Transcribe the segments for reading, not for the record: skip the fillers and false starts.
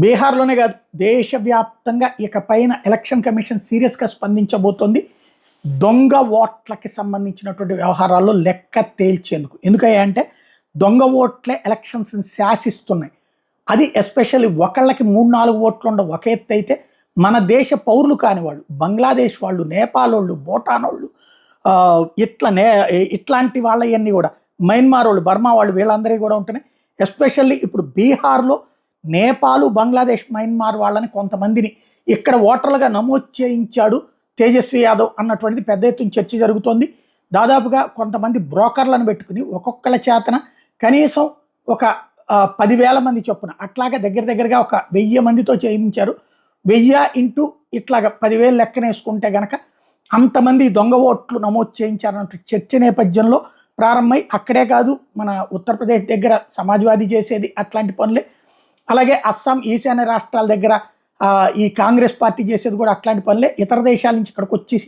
బీహార్లోనే కాదు, దేశవ్యాప్తంగా ఇక పైన ఎలక్షన్ కమిషన్ సీరియస్గా స్పందించబోతోంది దొంగ ఓట్లకి సంబంధించినటువంటి వ్యవహారాల్లో లెక్క తేల్చేందుకు. ఎందుకయ్యా అంటే దొంగ ఓట్లే ఎలక్షన్స్ని శాసిస్తున్నాయి. అది ఎస్పెషల్లీ ఒకళ్ళకి 3-4 ఓట్లు ఉండవు ఒక ఎత్తు అయితే, మన దేశ పౌరులు కాని వాళ్ళు, బంగ్లాదేశ్ వాళ్ళు, నేపాల్ వాళ్ళు, భూటాన్ వాళ్ళు, ఇట్లాంటి వాళ్ళవన్నీ కూడా, మయన్మార్ వాళ్ళు, బర్మా వాళ్ళు, వీళ్ళందరికీ కూడా ఉంటున్నాయి. ఎస్పెషల్లీ ఇప్పుడు బీహార్లో నేపాల్, బంగ్లాదేశ్, మయన్మార్ వాళ్ళని కొంతమందిని ఇక్కడ ఓటర్లుగా నమోదు చేయించాడు తేజస్వి యాదవ్ అన్నటువంటిది పెద్ద ఎత్తున చర్చ జరుగుతోంది. దాదాపుగా కొంతమంది బ్రోకర్లను పెట్టుకుని ఒక్కొక్కళ్ళ చేతన కనీసం ఒక 10,000 మంది చొప్పున అట్లాగా దగ్గరగా ఒక 1000 మందితో చేయించారు. 1000 ఇంటూ ఇట్లాగా 10,000 లెక్కనేసుకుంటే గనక అంతమంది దొంగ ఓట్లు నమోదు చేయించారన్నట్టు చర్చ నేపథ్యంలో ప్రారంభమై, అక్కడే కాదు మన ఉత్తరప్రదేశ్ దగ్గర సమాజ్వాదీ చేసేది అట్లాంటి పనులే, అలాగే అస్సాం, ఈశాన్య రాష్ట్రాల దగ్గర ఈ కాంగ్రెస్ పార్టీ చేసేది కూడా అట్లాంటి పనులే. ఇతర దేశాల నుంచి ఇక్కడికి వచ్చి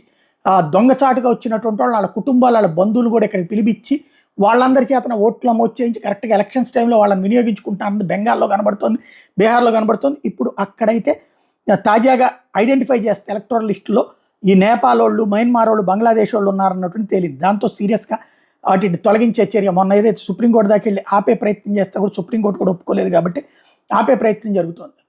దొంగచాటుగా వచ్చినటువంటి వాళ్ళు, వాళ్ళ కుటుంబాలు, వాళ్ళ బంధువులు కూడా ఇక్కడికి పిలిపించి వాళ్ళందరి చేతన ఓట్లు నమోదు చేయించి కరెక్ట్గా ఎలక్షన్స్ టైంలో వాళ్ళని వినియోగించుకుంటారని బెంగాల్లో కనబడుతోంది, బీహార్లో కనబడుతోంది. ఇప్పుడు అక్కడైతే తాజాగా ఐడెంటిఫై చేస్తే ఎలక్టోరల్ లిస్టులో ఈ నేపాల్ వాళ్ళు, మయన్మార్ వాళ్ళు, బంగ్లాదేశ్ వాళ్ళు ఉన్నారన్నటువంటి తేలింది. దాంతో సీరియస్గా వాటిని తొలగించే చర్య మొన్న ఏదైతే సుప్రీంకోర్టు దాకా వెళ్ళి ఆపే ప్రయత్నం చేస్తే కూడా సుప్రీంకోర్టు కూడా ఒప్పుకోలేదు కాబట్టి ఆపే ప్రయత్నం జరుగుతోంది.